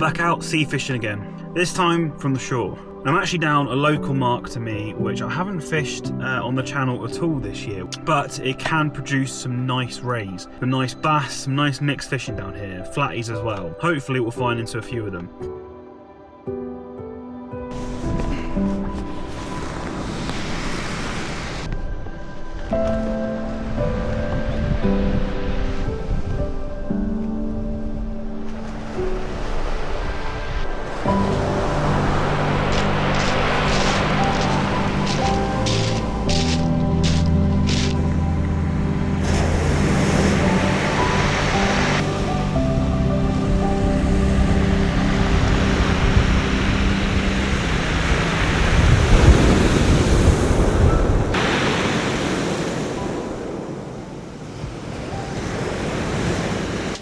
back out sea fishing again, this time from the shore. I'm actually down a local mark to me, which I haven't fished on the channel at all this year, but it can produce some nice rays, some nice bass, some nice mixed fishing down here, flatties as well. Hopefully we'll find into a few of them.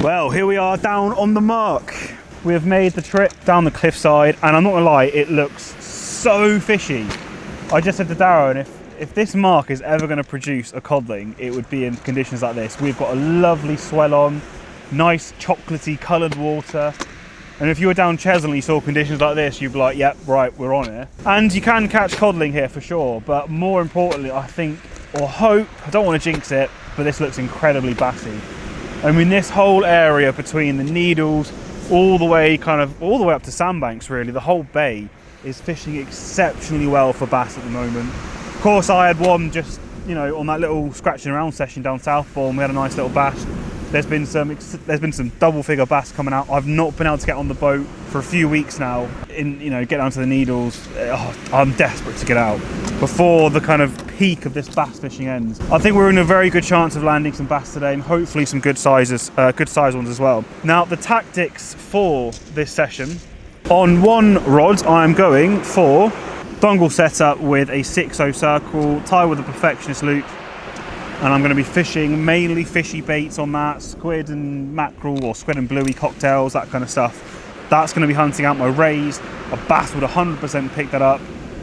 Well, here we are down on the mark. We have made the trip down the cliffside, and I'm not gonna lie, it looks so fishy. I just said to Darren, if this mark is ever gonna produce a codling, it would be in conditions like this. We've got a lovely swell on, nice chocolatey coloured water. And if you were down Chesil and you saw conditions like this, you'd be like, yep, right, we're on here. And you can catch codling here for sure, but more importantly, I think, or hope, I don't want to jinx it, but this looks incredibly bassy. I mean, this whole area between the Needles, all the way up to Sandbanks really, the whole bay is fishing exceptionally well for bass at the moment. Of course, I had one just, you know, on that little scratching around session down Southbourne, we had a nice little bass. There's been some double figure bass coming out. I've not been able to get on the boat for a few weeks now. Get down to the Needles. I'm desperate to get out before the kind of peak of this bass fishing ends. I think we're in a very good chance of landing some bass today, and hopefully some good size ones as well. Now, the tactics for this session: on one rod, I am going for dongle setup with a 6/0 circle, tie with a perfectionist loop. And I'm going to be fishing mainly fishy baits on that, squid and mackerel or squid and bluey cocktails, that kind of stuff. That's going to be hunting out my rays. A bass would 100% pick that up.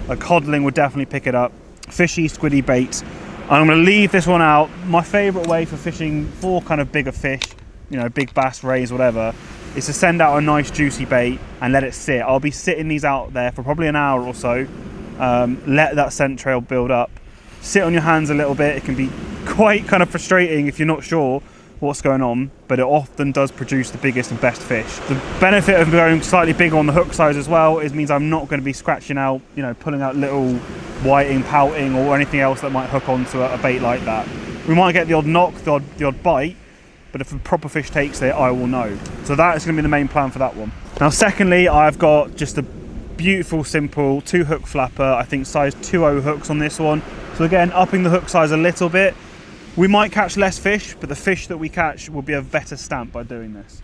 A codling would definitely pick it up. Fishy, squiddy baits. I'm going to leave this one out. My favourite way for fishing for kind of bigger fish, you know, big bass, rays, whatever, is to send out a nice juicy bait and let it sit. I'll be sitting these out there for probably an hour or so. Let that scent trail build up. Sit on your hands a little bit. It can be quite kind of frustrating if you're not sure what's going on, but it often does produce the biggest and best fish. The benefit of going slightly bigger on the hook size as well means I'm not going to be scratching out, you know, pulling out little whiting, pouting or anything else that might hook onto a bait like that. We might get the odd knock, the odd bite, but if a proper fish takes it, I will know. So that is going to be the main plan for that one. Now, secondly, I've got just a beautiful, simple 2-hook flapper. I think size 2.0 hooks on this one. So again, upping the hook size a little bit. We might catch less fish, but the fish that we catch will be of better stamp by doing this.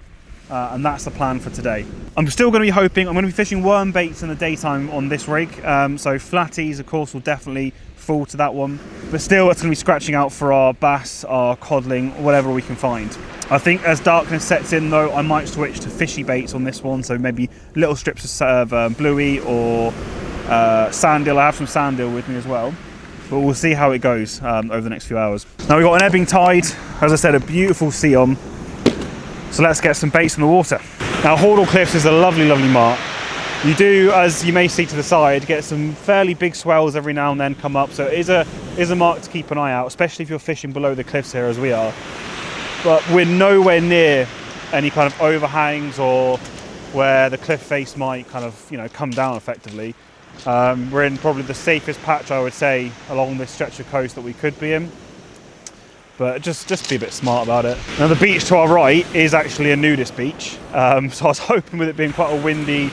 And that's the plan for today. I'm still going to be hoping, I'm going to be fishing worm baits in the daytime on this rig. So flatties, of course, will definitely fall to that one. But still, it's going to be scratching out for our bass, our codling, whatever we can find. I think as darkness sets in though, I might switch to fishy baits on this one. So maybe little strips of bluey or sand eel. I have some sand eel with me as well. But we'll see how it goes over the next few hours. Now we've got an ebbing tide, as I said, a beautiful sea on. So let's get some baits in the water. Now Hordle Cliffs is a lovely, lovely mark. You do, as you may see to the side, get some fairly big swells every now and then come up. So it is a mark to keep an eye out, especially if you're fishing below the cliffs here as we are. But we're nowhere near any kind of overhangs or where the cliff face might kind of, you know, come down effectively. We're in probably the safest patch, I would say, along this stretch of coast that we could be in. But just be a bit smart about it. Now the beach to our right is actually a nudist beach. So I was hoping with it being quite a windy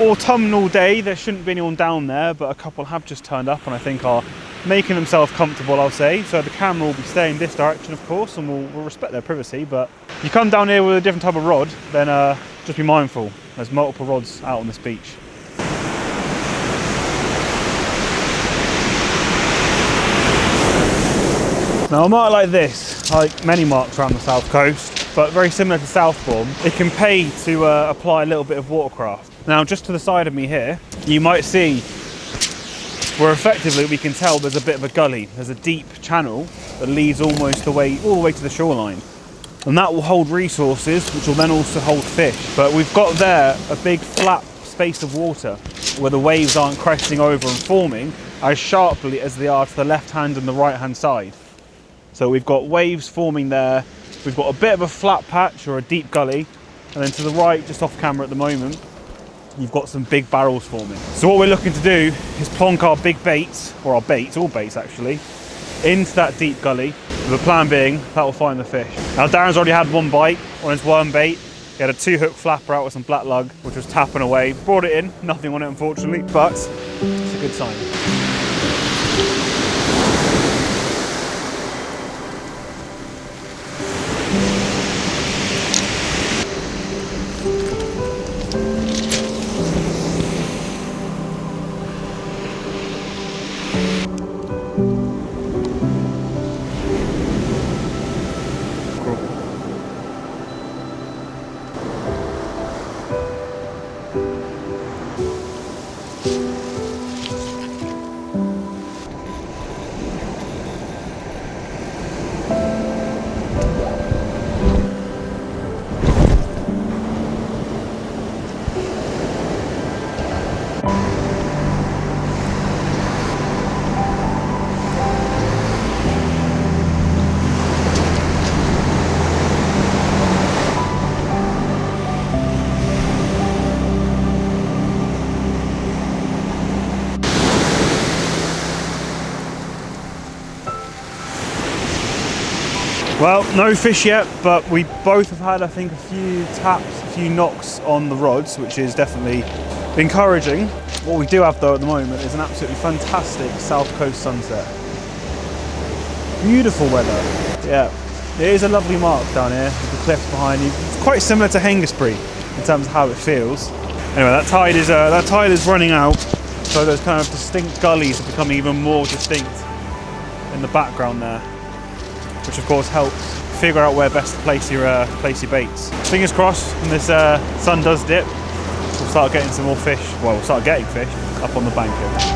autumnal day, there shouldn't be anyone down there, but a couple have just turned up and I think are making themselves comfortable, I'll say. So the camera will be staying this direction, of course, and we'll respect their privacy. But if you come down here with a different type of rod, then just be mindful. There's multiple rods out on this beach. Now a mark like this, like many marks around the south coast, but very similar to Southbourne, it can pay to apply a little bit of watercraft. Now just to the side of me here, you might see where effectively we can tell there's a bit of a gully. There's a deep channel that leads almost all the way to the shoreline. and that will hold resources, which will then also hold fish. But we've got there a big flat space of water where the waves aren't cresting over and forming as sharply as they are to the left hand and the right hand side. So we've got waves forming there, we've got a bit of a flat patch or a deep gully, and then to the right, just off camera at the moment, you've got some big barrels forming. So what we're looking to do is plonk our big baits, or our baits, all baits actually, into that deep gully, with the plan being that will find the fish. Now Darren's already had one bite on his worm bait. He had a 2-hook flapper out with some black lug, which was tapping away. Brought it in, nothing on it unfortunately, but it's a good sign. Well, no fish yet, but we both have had, I think, a few taps, a few knocks on the rods, which is definitely encouraging. What we do have though at the moment is an absolutely fantastic south coast sunset. Beautiful weather. Yeah, it is a lovely mark down here with the cliffs behind you. It's quite similar to Hengistbury in terms of how it feels. Anyway, that tide is running out, so those kind of distinct gullies are becoming even more distinct in the background there, which of course helps figure out where best to place your baits. Fingers crossed when this sun does dip, we'll start getting some more fish. Well, we'll start getting fish up on the bank here.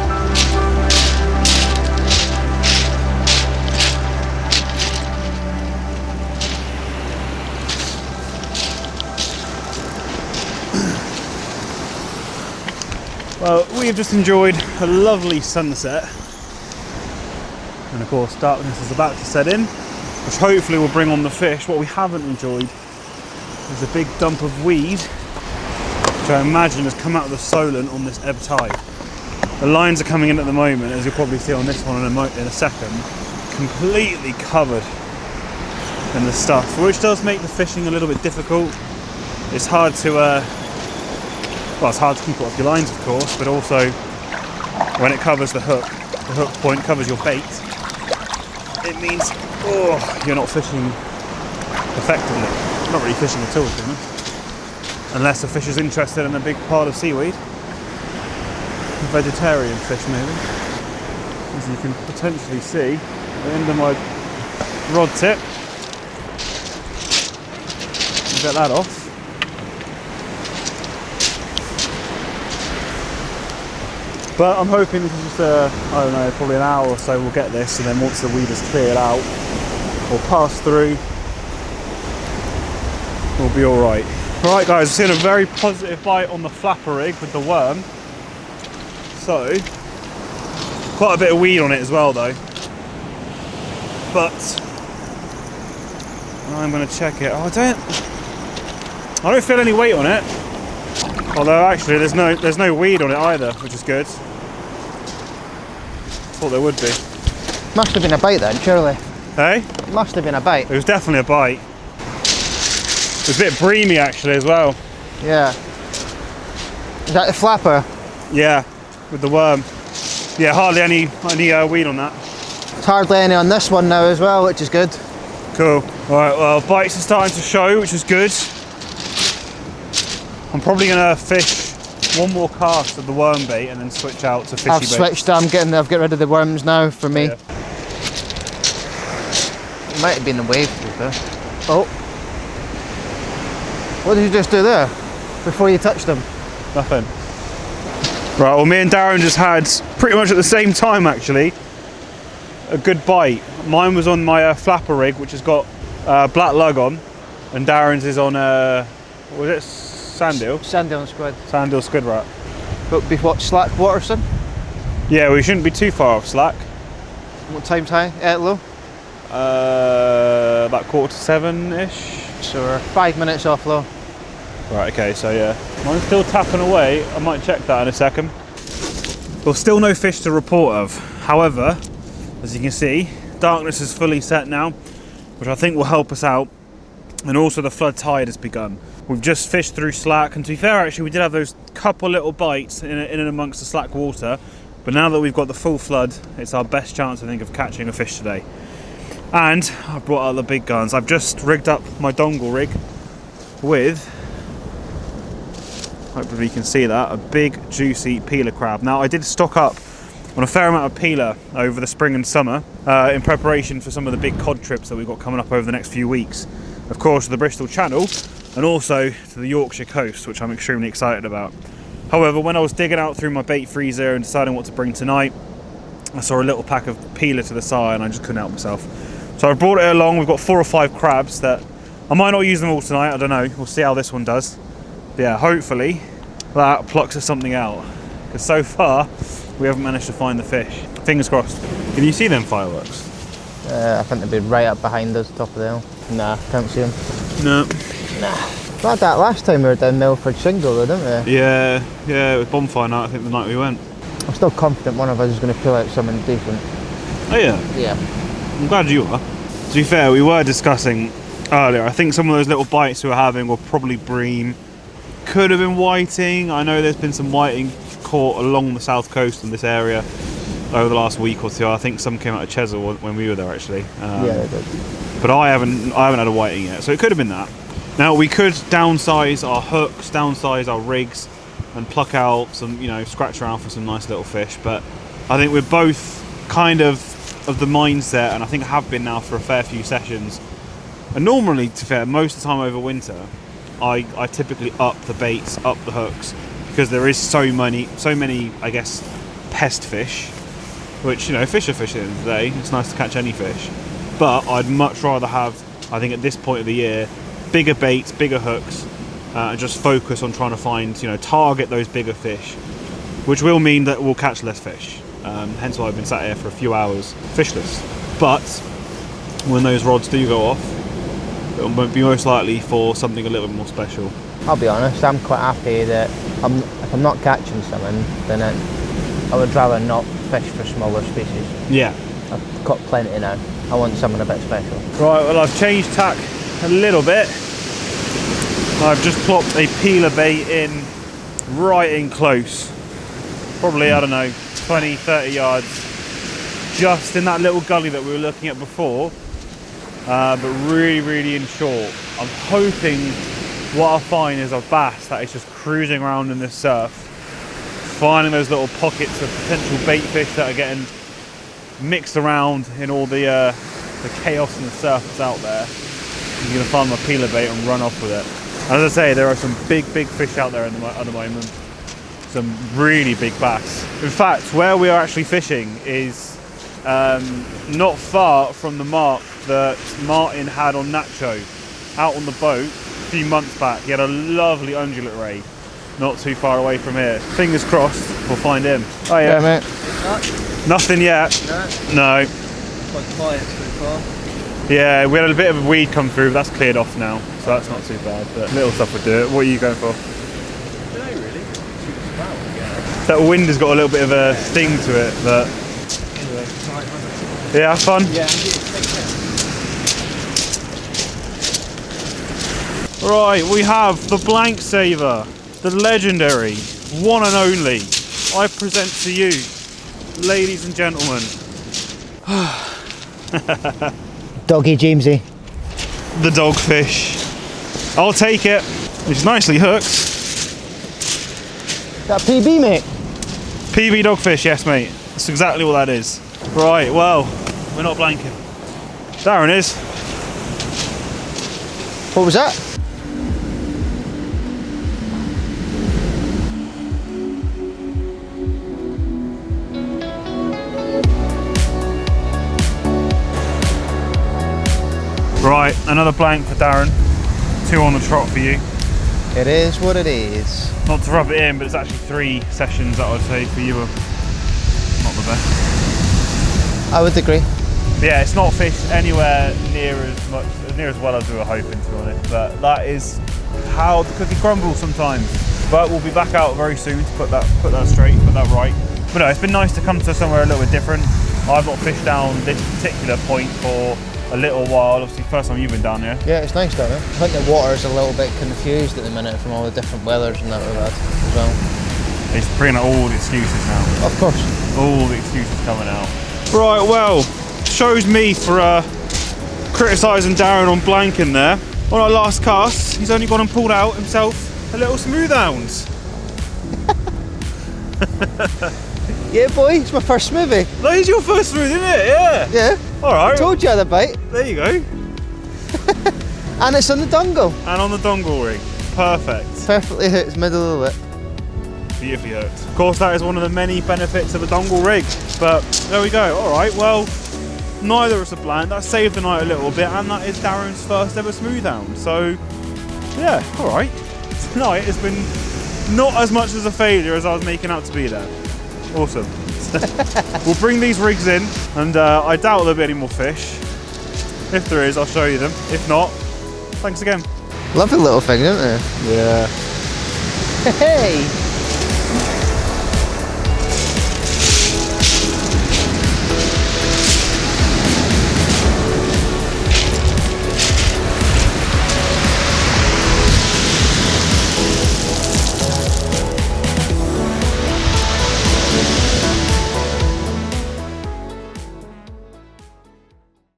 Well, we have just enjoyed a lovely sunset, and of course darkness is about to set in, which hopefully will bring on the fish. What we haven't enjoyed is a big dump of weed, which I imagine has come out of the Solent on this ebb tide. The lines are coming in at the moment, as you'll probably see on this one in a second, completely covered in the stuff, which does make the fishing a little bit difficult. It's hard to well, it's hard to keep it off your lines, of course, but also when it covers the hook point covers your bait, it means, you're not fishing effectively. Not really fishing at all, to be honest. Unless the fish is interested in a big pile of seaweed. A vegetarian fish, maybe. As you can potentially see at the end of my rod tip. Get that off. But I'm hoping this is just I don't know, probably an hour or so we'll get this, and then once the weed is cleared out, we'll pass through, we'll be alright. Alright guys, we've seen a very positive bite on the flapper rig with the worm. So, quite a bit of weed on it as well though. But, I'm going to check it. I don't feel any weight on it. Although actually there's no weed on it either, which is good. Thought there would be. Must have been a bite then, surely. Hey? It must have been a bite. It was definitely a bite. It was a bit breamy actually as well. Yeah. Is that the flapper? Yeah, with the worm. Yeah, hardly any weed on that. It's hardly any on this one now as well, which is good. Cool. Alright, well, bites are starting to show, which is good. I'm probably going to fish one more cast of the worm bait and then switch out to fishy baits. I've switched, I've got rid of the worms now for me. Yeah. It might have been the wave to be fair. Oh. What did you just do there? Before you touched them? Nothing. Right, well me and Darren just had, pretty much at the same time actually, a good bite. Mine was on my flapper rig, which has got black lug on. And Darren's is on what was it, sandeel? Sandeel and squid. Sandeel squid rat. But before slack water, son? Yeah, we shouldn't be too far off slack. What time's high? Low? About 6:45-ish. So we're 5 minutes off low. Right, okay, so yeah. Mine's still tapping away. I might check that in a second. Well, still no fish to report of. However, as you can see, darkness is fully set now, which I think will help us out. And also the flood tide has begun. We've just fished through slack, and to be fair, actually, we did have those couple little bites in and amongst the slack water. But now that we've got the full flood, it's our best chance, I think, of catching a fish today. And I've brought out the big guns. I've just rigged up my dongle rig with, hopefully you can see that, a big juicy peeler crab. Now, I did stock up on a fair amount of peeler over the spring and summer in preparation for some of the big cod trips that we've got coming up over the next few weeks. Of course, to the Bristol Channel and also to the Yorkshire coast, which I'm extremely excited about. However, when I was digging out through my bait freezer and deciding what to bring tonight, I saw a little pack of peeler to the side and I just couldn't help myself. So I brought it along. We've got 4 or 5 crabs that I might not use them all tonight, I don't know. We'll see how this one does. But yeah, hopefully that plucks us something out. Because so far, we haven't managed to find the fish. Fingers crossed. Can you see them fireworks? I think they'd be right up behind us, top of the hill. Nah, can't see them. No. Nah. We had that last time we were down Milford Shingle though, didn't we? Yeah, it was bonfire night, I think, the night we went. I'm still confident one of us is going to pull out something decent. Oh yeah? Yeah. I'm glad you are. To be fair, we were discussing earlier, I think some of those little bites we were having were probably bream. Could have been whiting. I know there's been some whiting caught along the south coast in this area over the last week or two. I think some came out of Chesil when we were there actually. Yeah, they did. But I haven't had a whiting yet, so it could have been that. Now we could downsize our hooks, downsize our rigs, and pluck out some, scratch around for some nice little fish. But I think we're both kind of the mindset, and I think have been now for a fair few sessions. And normally, to be fair, most of the time over winter, I typically up the baits, up the hooks, because there is so many, I guess, pest fish. Which, fish are fish at the end of the day. It's nice to catch any fish. But I'd much rather have, I think at this point of the year, bigger baits, bigger hooks, and just focus on trying to find, target those bigger fish, which will mean that we'll catch less fish. Hence why I've been sat here for a few hours fishless. But when those rods do go off, it will be most likely for something a little bit more special. I'll be honest, I'm quite happy that if I'm not catching something, then I would rather not fish for smaller species. Yeah. I've got plenty now. I want something a bit special. Right, well I've changed tack a little bit. I've just plopped a peeler bait in right in close. Probably, I don't know, 20, 30 yards. Just in that little gully that we were looking at before. But really, really in short. I'm hoping what I'll find is a bass that is just cruising around in this surf, finding those little pockets of potential bait fish that are getting mixed around in all the chaos and the surf that's out there. I'm going to find my peeler bait and run off with it. And as I say, there are some big fish out there at the moment. Some really big bass. In fact, where we are actually fishing is not far from the mark that Martin had on Nacho out on the boat a few months back. He had a lovely undulate ray not too far away from here. Fingers crossed we'll find him. Oh yeah, mate. Nothing yet. No. Quite quiet so far. Yeah, we had a bit of a weed come through, but that's cleared off now, so that's not too bad. But little stuff would do it. What are you going for? I don't know really. That wind has got a little bit of a sting to it, but Anyway, yeah, have fun. yeah. Right, we have the blank saver, the legendary, one and only. I present to you, ladies and gentlemen, Doggy Jamesy. the dogfish. I'll take it. It's nicely hooked. That PB, mate. PB dogfish, yes mate. That's exactly what that is. Right, well, we're not blanking. Darren is. What was that? Right, another blank for Darren. 2 on the trot for you. It is what it is. Not to rub it in, but it's actually 3 sessions that I'd say for you are not the best. I would agree. But yeah, it's not fished anywhere near as well as we were hoping, to be honest. But that is how the cookie crumbles sometimes. But we'll be back out very soon to put that straight, put that right. But no, it's been nice to come to somewhere a little bit different. I've not fished down this particular point for a little while. Obviously, first time you've been down here. Yeah, it's nice down here. I think the water's a little bit confused at the minute from all the different weathers and that we've had as well. It's bringing out all the excuses now. Of course. All the excuses coming out. Right, well, shows me for criticising Darren on blanking there. On our last cast, he's only gone and pulled out himself a little smooth hound. Yeah, boy, it's my first smoothie. That is your first smooth, isn't it? Yeah. Yeah. All right. I told you I had a bite. There you go. And it's on the dongle. And on the dongle rig. Perfect. Perfectly hooked, middle of the lip. Beautifully hooked. Of course, that is one of the many benefits of a dongle rig. But there we go. All right, well, neither of us are bland. That saved the night a little bit, and that is Darren's first ever smooth hound. So, yeah, all right. Tonight has been not as much as a failure as I was making out to be there. Awesome. We'll bring these rigs in, and I doubt there'll be any more fish. If there is, I'll show you them. If not, thanks again. Lovely little thing, isn't it? Yeah. Hey!